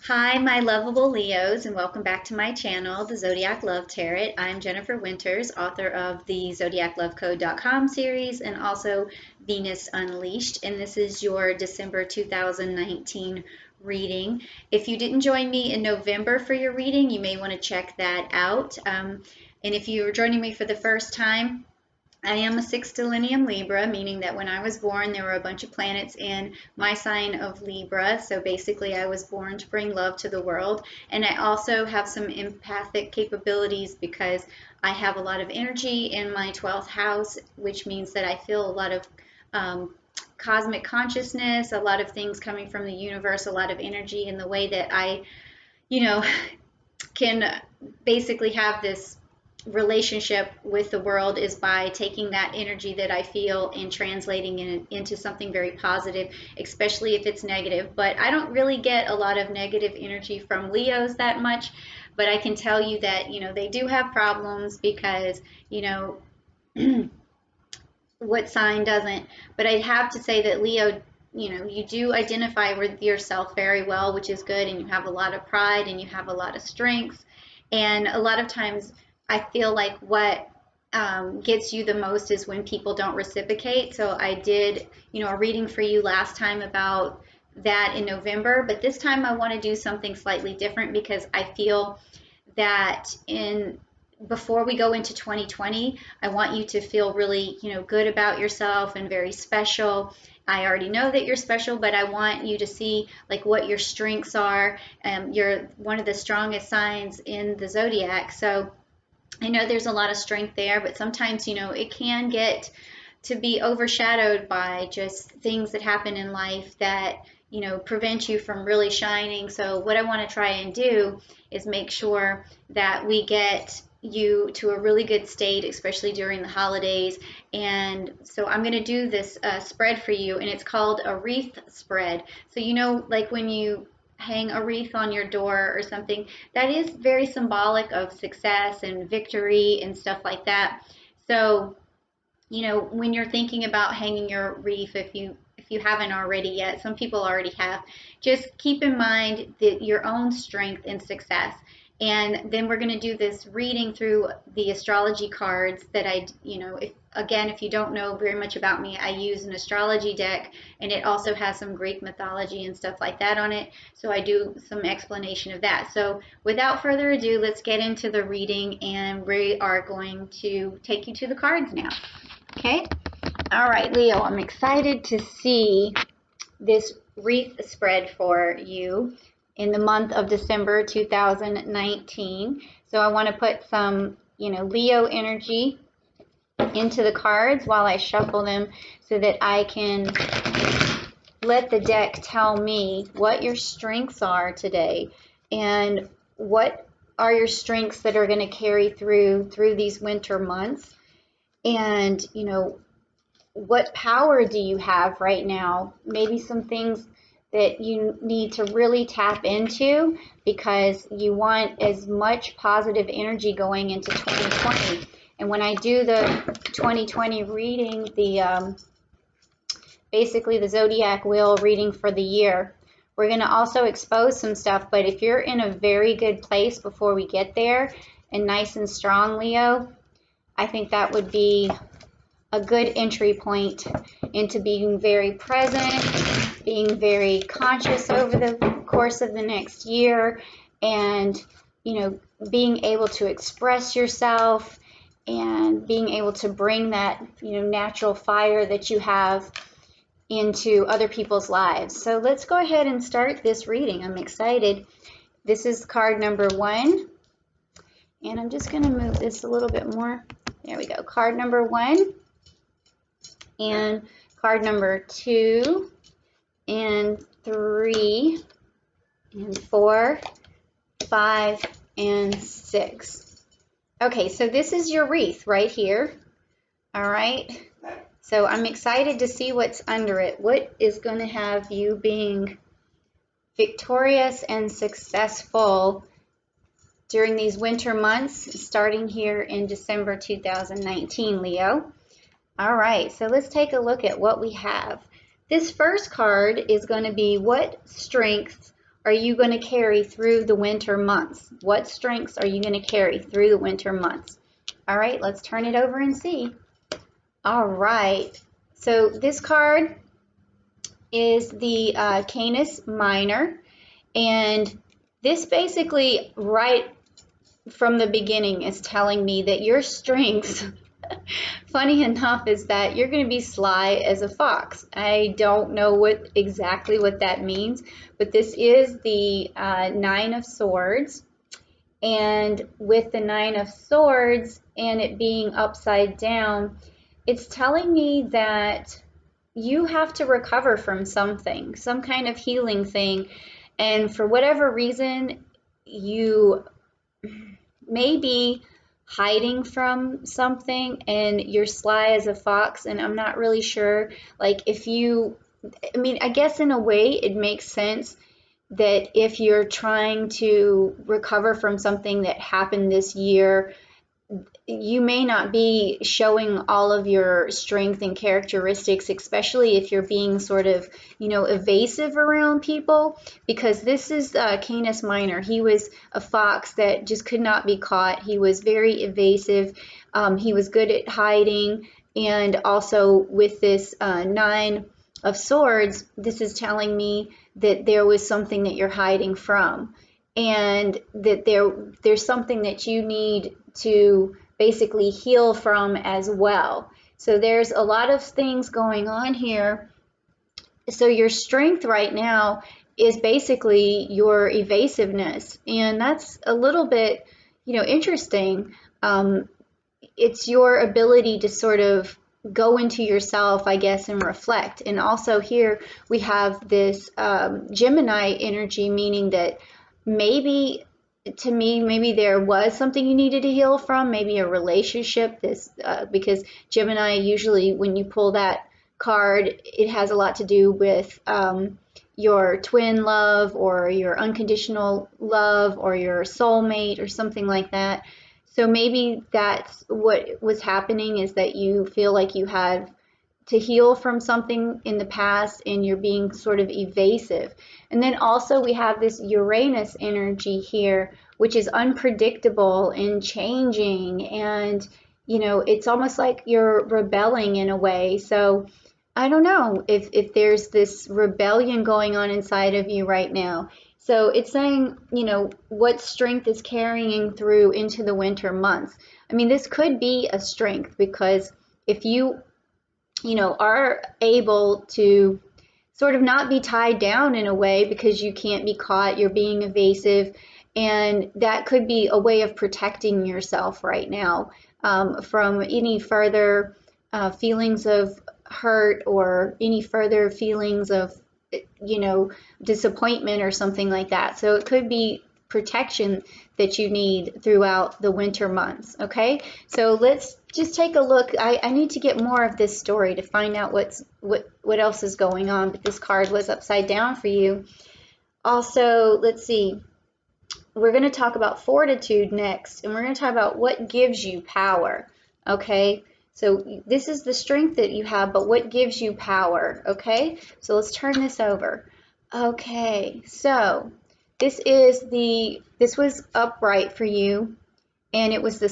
Hi, my lovable Leos, and welcome back to my channel, the Zodiac Love Tarot. I'm Jennifer Winters, author of the ZodiacLoveCode.com series and also Venus Unleashed, and this is your December 2019 reading. If you didn't join me in November for your reading, you may want to check that out. And if you're joining me for the first time, I am a sextilenium Libra, meaning that when I was born, there were a bunch of planets in my sign of Libra. So basically, I was born to bring love to the world. And I also have some empathic capabilities because I have a lot of energy in my 12th house, which means that I feel a lot of cosmic consciousness, a lot of things coming from the universe, a lot of energy in the way that I, can basically have this relationship with the world is by taking that energy that I feel and translating it into something very positive, especially if it's negative. But I don't really get a lot of negative energy from Leos that much, but I can tell you that, they do have problems because, what sign doesn't? But I'd have to say that Leo, you do identify with yourself very well, which is good, and you have a lot of pride and you have a lot of strength. And a lot of times I feel like what gets you the most is when people don't reciprocate. So I did, a reading for you last time about that in November, but this time I want to do something slightly different because I feel that before we go into 2020, I want you to feel really, good about yourself and very special. I already know that you're special, but I want you to see like what your strengths are. You're one of the strongest signs in the zodiac. So I know there's a lot of strength there, but sometimes, it can get to be overshadowed by just things that happen in life that, prevent you from really shining. So what I want to try and do is make sure that we get you to a really good state, especially during the holidays. And so I'm going to do this spread for you, and it's called a wreath spread. So, like when you hang a wreath on your door or something, that is very symbolic of success and victory and stuff like that. So, when you're thinking about hanging your wreath, if you haven't already yet, some people already have, just keep in mind that your own strength and success. And then we're going to do this reading through the astrology cards that if you don't know very much about me, I use an astrology deck, and it also has some Greek mythology and stuff like that on it. So I do some explanation of that. So without further ado, let's get into the reading, and we are going to take you to the cards now. Okay? All right, Leo, I'm excited to see this wreath spread for you in the month of December 2019. So I want to put some, Leo energy into the cards while I shuffle them so that I can let the deck tell me what your strengths are today and what are your strengths that are going to carry through these winter months. And, what power do you have right now? Maybe some things that you need to really tap into because you want as much positive energy going into 2020. And when I do the 2020 reading, basically the zodiac wheel reading for the year, we're going to also expose some stuff. But if you're in a very good place before we get there and nice and strong, Leo, I think that would be a good entry point into being very present, being very conscious over the course of the next year, and being able to express yourself and being able to bring that natural fire that you have into other people's lives. So let's go ahead and start this reading. I'm excited. This is card number 1, and I'm just going to move this a little bit more. There we go. Card number 1 and card number 2 and 3 and 4, 5, and 6. Okay, so this is your wreath right here. All right. So I'm excited to see what's under it. What is going to have you being victorious and successful during these winter months, starting here in December 2019, Leo? All right, so let's take a look at what we have. This first card is going to be, what strengths are you going to carry through the winter months? What strengths are you going to carry through the winter months? All right, let's turn it over and see. All right, so this card is the Canis Minor, and this basically right from the beginning is telling me that your strengths, funny enough, is that you're going to be sly as a fox. I don't know exactly what that means, but this is the Nine of Swords, and with the Nine of Swords and it being upside down, it's telling me that you have to recover from something, some kind of healing thing, and for whatever reason, you may be hiding from something and you're sly as a fox, and I'm not really sure, like, if you, I mean, I guess in a way it makes sense that if you're trying to recover from something that happened this year, you may not be showing all of your strength and characteristics, especially if you're being sort of, evasive around people, because this is Canis Minor. He was a fox that just could not be caught. He was very evasive. He was good at hiding. And also with this Nine of Swords, this is telling me that there was something that you're hiding from, and that there's something that you need to basically heal from as well. So there's a lot of things going on here. So your strength right now is basically your evasiveness, and that's a little bit, interesting. It's your ability to sort of go into yourself, I guess, and reflect. And also here we have this Gemini energy, meaning that maybe, to me, maybe there was something you needed to heal from, maybe a relationship, because Gemini, usually when you pull that card, it has a lot to do with your twin love or your unconditional love or your soulmate or something like that. So maybe that's what was happening, is that you feel like you had to heal from something in the past and you're being sort of evasive. And then also we have this Uranus energy here, which is unpredictable and changing, and it's almost like you're rebelling in a way. So I don't know if there's this rebellion going on inside of you right now. So it's saying, what strength is carrying through into the winter months. I mean, this could be a strength, because if you are able to sort of not be tied down in a way because you can't be caught, you're being evasive, and that could be a way of protecting yourself right now from any further feelings of hurt or any further feelings of, disappointment or something like that. So it could be protection that you need throughout the winter months. Okay, so let's just take a look. I need to get more of this story to find out what else is going on, but this card was upside down for you. Also, let's see, we're going to talk about fortitude next, and we're going to talk about what gives you power. Okay, so this is the strength that you have, but what gives you power? Okay, so let's turn this over. Okay, so this was upright for you, and it's the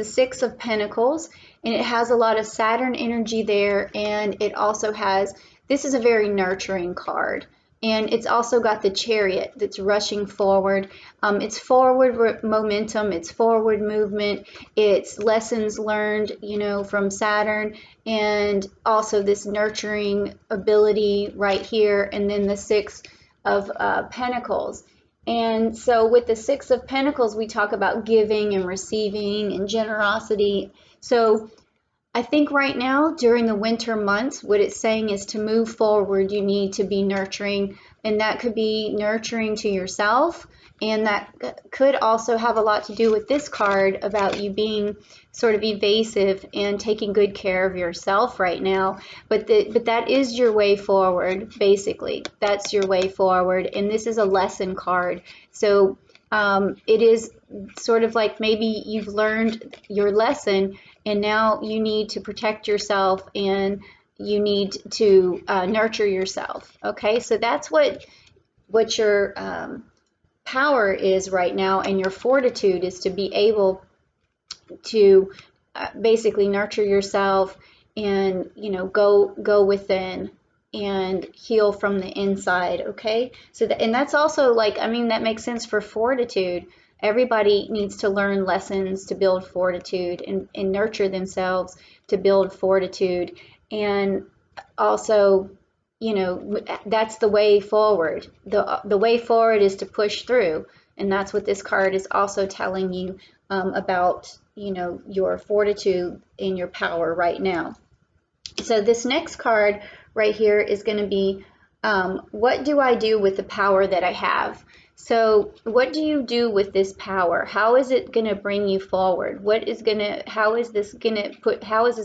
Six of Pentacles, and it has a lot of Saturn energy there, and it also has, this is a very nurturing card, and it's also got the Chariot that's rushing forward. It's forward momentum, it's forward movement, it's lessons learned, from Saturn, and also this nurturing ability right here, and then the Six of Pentacles. And so with the Six of Pentacles, we talk about giving and receiving and generosity. So I think right now, during the winter months, what it's saying is to move forward, you need to be nurturing, and that could be nurturing to yourself, and that could also have a lot to do with this card about you being sort of evasive and taking good care of yourself right now. But that is your way forward, basically. That's your way forward, and this is a lesson card. So it is sort of like maybe you've learned your lesson, and now you need to protect yourself and you need to nurture yourself. Okay, so that's what what your power is right now, and your fortitude is to be able to basically nurture yourself and go within and heal from the inside. Okay, so and that's also like, I mean, that makes sense for fortitude. Everybody needs to learn lessons to build fortitude and nurture themselves to build fortitude. And also, that's the way forward. The way forward is to push through, and that's what this card is also telling you about, your fortitude and your power right now. So this next card right here is going to be, what do I do with the power that I have? So what do you do with this power? How is it going to bring you forward? How is this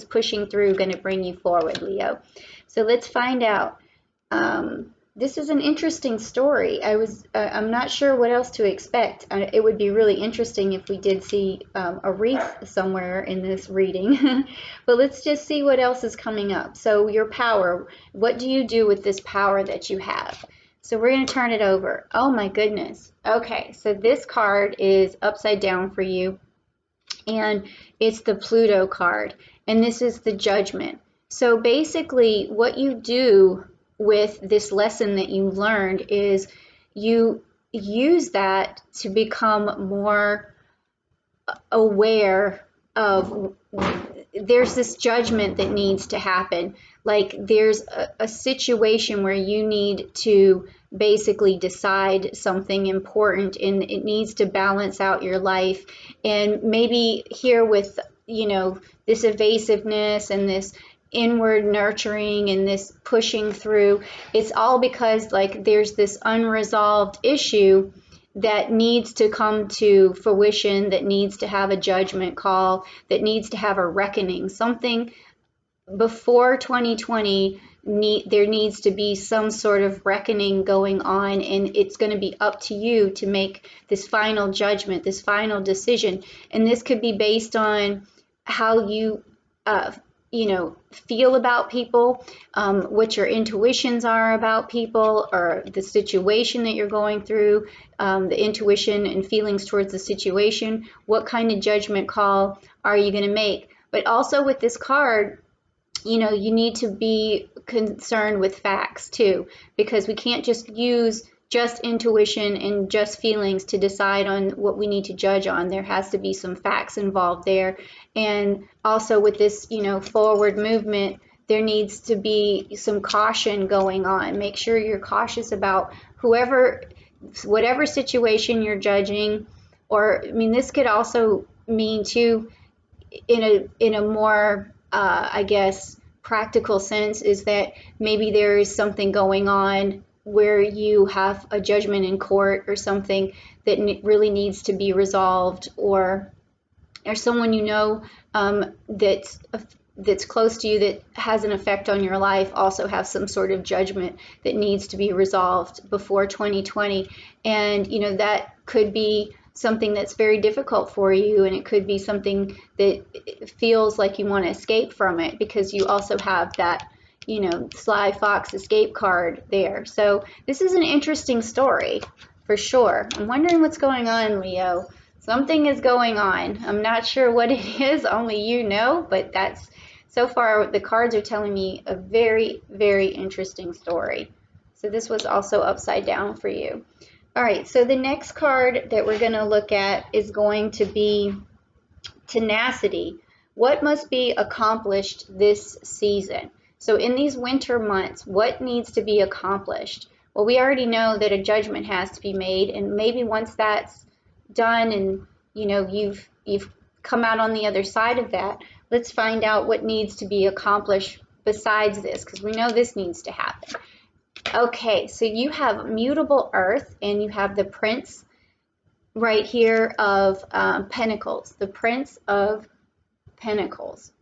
pushing through going to bring you forward, Leo? So let's find out. This is an interesting story. I'm not sure what else to expect. It would be really interesting if we did see a wreath somewhere in this reading. But let's just see what else is coming up. So your power, what do you do with this power that you have? So we're going to turn it over. Oh my goodness. Okay, so this card is upside down for you, and it's the Pluto card, and this is the Judgment. So basically what you do with this lesson that you learned is you use that to become more aware of, there's this judgment that needs to happen. Like there's a situation where you need to basically decide something important, and it needs to balance out your life. And maybe here with, this evasiveness and this inward nurturing and this pushing through, it's all because like there's this unresolved issue that needs to come to fruition, that needs to have a judgment call, that needs to have a reckoning. Something before 2020, there needs to be some sort of reckoning going on, and it's going to be up to you to make this final judgment, this final decision. And this could be based on how you feel about people, what your intuitions are about people, or the situation that you're going through, the intuition and feelings towards the situation. What kind of judgment call are you going to make? But also with this card, you need to be concerned with facts too, because we can't just use just intuition and just feelings to decide on what we need to judge on. There has to be some facts involved there. And also with this, forward movement, there needs to be some caution going on. Make sure you're cautious about whatever situation you're judging. Or, I mean, this could also mean too, in a more, I guess, practical sense, is that maybe there is something going on where you have a judgment in court or something that really needs to be resolved, or someone that's close to you that has an effect on your life also have some sort of judgment that needs to be resolved before 2020. And that could be something that's very difficult for you, and it could be something that feels like you want to escape from it, because you also have that sly fox escape card there. So this is an interesting story for sure. I'm wondering what's going on, Leo. Something is going on. I'm not sure what it is, only you know, but that's, so far the cards are telling me a very, very interesting story. So this was also upside down for you. All right, so the next card that we're going to look at is going to be tenacity. What must be accomplished this season? So in these winter months, what needs to be accomplished? Well, we already know that a judgment has to be made, and maybe once that's done and you've come out on the other side of that, let's find out what needs to be accomplished besides this, because we know this needs to happen. Okay, so you have mutable earth, and you have the Prince right here of Pentacles, the Prince of Pentacles.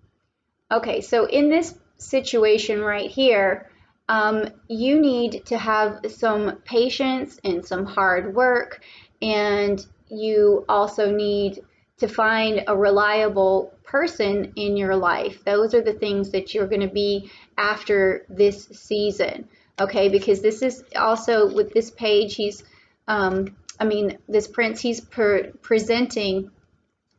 Okay, so in this situation right here, you need to have some patience and some hard work, and you also need to find a reliable person in your life. Those are the things that you're going to be after this season. okay? Because this is also with this page, he's, this prince, he's presenting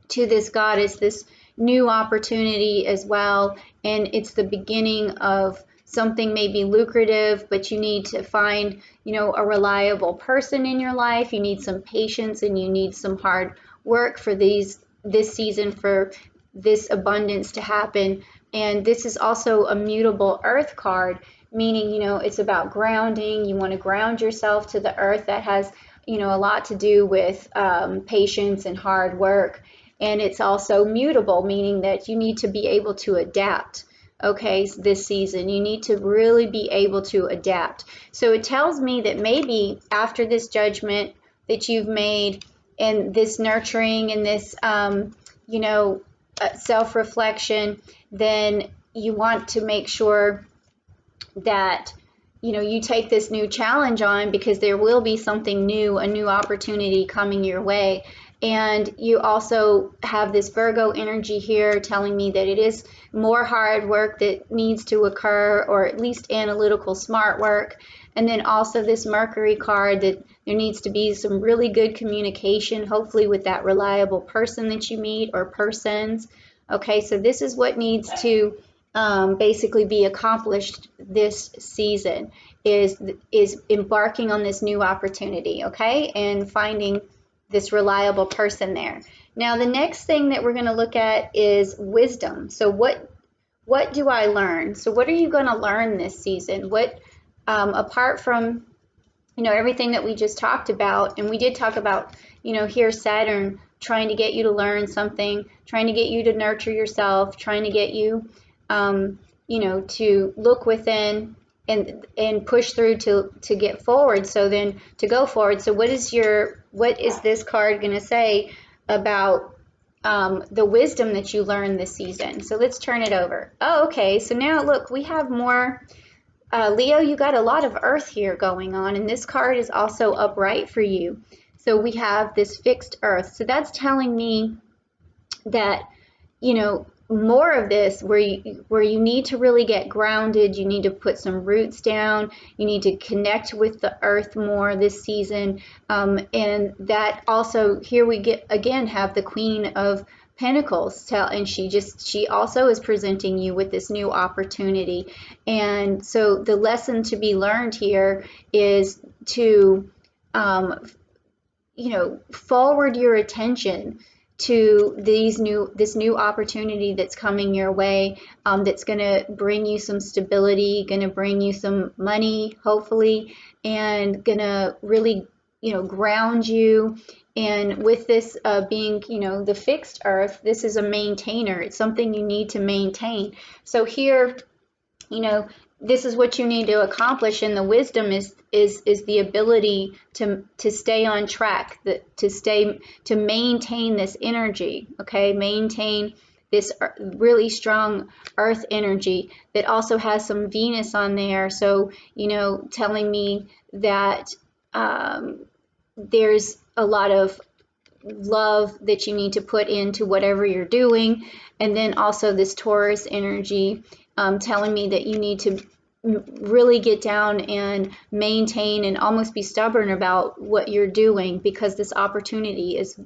to this goddess this new opportunity as well, and it's the beginning of something maybe lucrative, but you need to find, a reliable person in your life. You need some patience and you need some hard work for this season, for this abundance to happen. And this is also a mutable earth card, meaning, it's about grounding. You want to ground yourself to the earth. That has, a lot to do with patience and hard work. And it's also mutable, meaning that you need to be able to adapt. Okay, this season, you need to really be able to adapt. So it tells me that maybe after this judgment that you've made, and this nurturing and this, self-reflection, then you want to make sure that you take this new challenge on, because there will be something new, a new opportunity coming your way. And you also have this Virgo energy here telling me that it is more hard work that needs to occur, or at least analytical smart work. And then also this Mercury card, that there needs to be some really good communication, hopefully with that reliable person that you meet, or persons. Okay, so this is what needs to basically be accomplished this season, is embarking on this new opportunity, okay, and finding this reliable person there. Now, the next thing that we're going to look at is wisdom. So what do I learn? So what are you going to learn this season? What, apart from, everything that we just talked about, and we did talk about, here Saturn trying to get you to learn something, trying to get you to nurture yourself, trying to get you, to look within and push through to get forward. So then to go forward. So what is this card going to say about the wisdom that you learned this season? So let's turn it over. Oh, okay. So now look, we have more. Leo, you got a lot of earth here going on, and this card is also upright for you. So we have this fixed earth. So that's telling me that, more of this, where you need to really get grounded. You need to put some roots down. You need to connect with the earth more this season. And that also, here we have the Queen of Pentacles, and she also is presenting you with this new opportunity. And so the lesson to be learned here is to forward your attention to this new opportunity that's coming your way, that's going to bring you some stability, going to bring you some money, hopefully, and going to really, ground you. And with this being, the fixed earth, this is a maintainer. It's something you need to maintain. So here, this is what you need to accomplish, and the wisdom is the ability to stay on track, to maintain this energy, okay, maintain this really strong earth energy that also has some Venus on there. So telling me that there's a lot of love that you need to put into whatever you're doing. And then also this Taurus energy, telling me that you need to really get down and maintain and almost be stubborn about what you're doing, because this opportunity is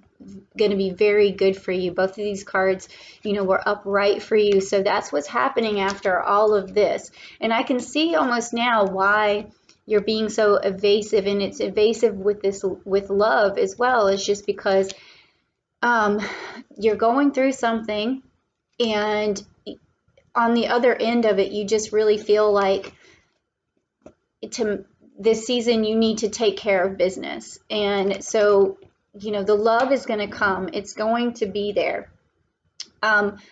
going to be very good for you. Both of these cards, were upright for you. So that's what's happening after all of this. And I can see almost now why you're being so evasive, and it's evasive with love as well. It's just because you're going through something, and on the other end of it, you just really feel like this season you need to take care of business. And so, the love is going to come. It's going to be there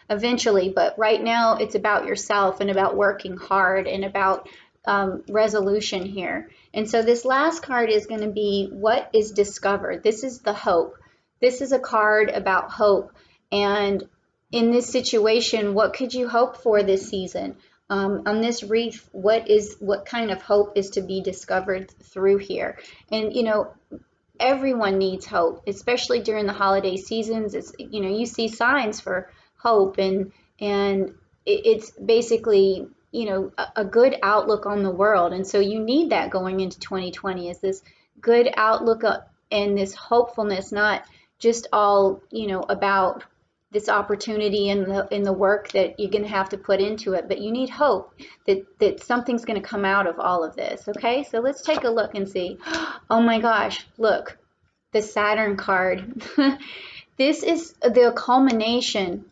eventually. But right now, it's about yourself and about working hard and about resolution here. And so this last card is going to be what is discovered. This is the hope. This is a card about hope. And in this situation, what could you hope for this season? On this wreath, what kind of hope is to be discovered through here? And everyone needs hope, especially during the holiday seasons. It's you see signs for hope, and it's basically a good outlook on the world. And so you need that going into 2020, is this good outlook and this hopefulness, not just all, about this opportunity and the work that you're going to have to put into it, but you need hope that something's going to come out of all of this. Okay, so let's take a look and see. Oh my gosh, look, the Saturn card. This is the culmination.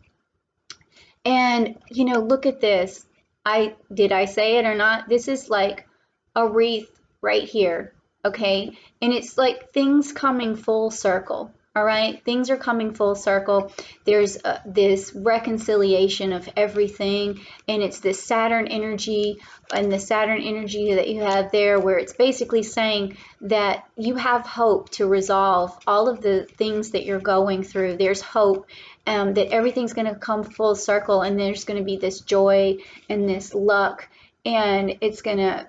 And, look at this. Did I say it or not? This is like a wreath right here, okay? And it's like things coming full circle, all right? Things are coming full circle. There's this reconciliation of everything, and it's this Saturn energy and the Saturn energy that you have there, where it's basically saying that you have hope to resolve all of the things that you're going through. There's hope. That everything's going to come full circle, and there's going to be this joy and this luck, and it's going to,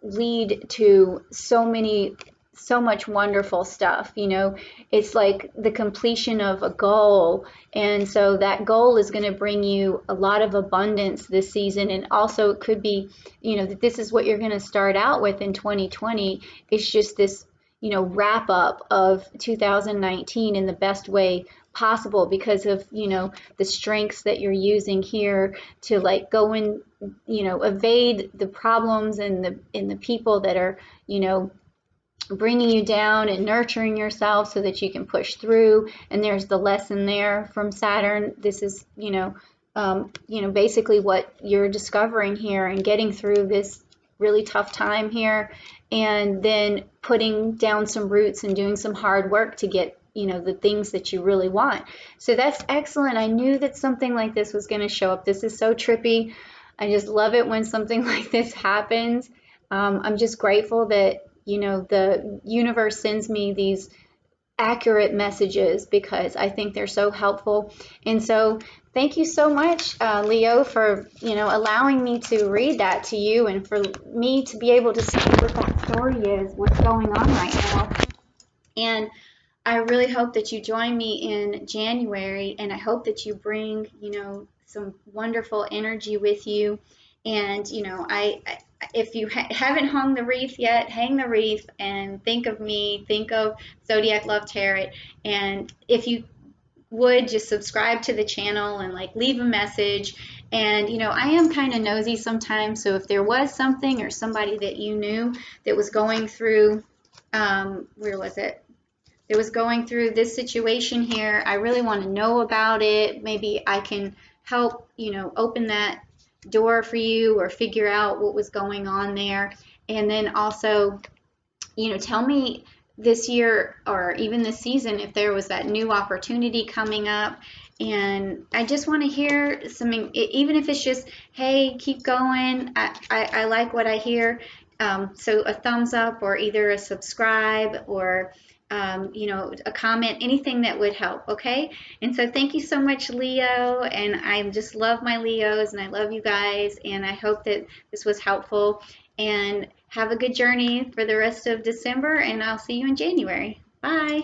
lead to so much wonderful stuff. It's like the completion of a goal, and so that goal is going to bring you a lot of abundance this season. And also it could be, that this is what you're going to start out with in 2020. It's just this, wrap up of 2019 in the best way possible, because of the strengths that you're using here to like go and evade the problems and the people that are bringing you down, and nurturing yourself so that you can push through. And there's the lesson there from Saturn. This is basically what you're discovering here and getting through this really tough time here, and then putting down some roots and doing some hard work to get the things that you really want. So that's excellent. I knew that something like this was going to show up. This is so trippy. I just love it when something like this happens. I'm just grateful that the universe sends me these accurate messages, because I think they're so helpful. And so thank you so much, Leo, for allowing me to read that to you, and for me to be able to see what that story is, what's going on right now. And I really hope that you join me in January, and I hope that you bring, some wonderful energy with you. And, if you haven't hung the wreath yet, hang the wreath and think of me, think of Zodiac Love Tarot. And if you would just subscribe to the channel and like leave a message. And I am kind of nosy sometimes, so if there was something or somebody that you knew that was going through, where was it? It was going through this situation here, I really want to know about it. Maybe I can help, open that door for you, or figure out what was going on there. And then also, tell me this year or even this season if there was that new opportunity coming up. And I just want to hear something, even if it's just, hey, keep going. I like what I hear. So a thumbs up, or either a subscribe, or a comment, anything that would help, okay? And so thank you so much, Leo, and I just love my Leos, and I love you guys, and I hope that this was helpful, and have a good journey for the rest of December, and I'll see you in January. Bye.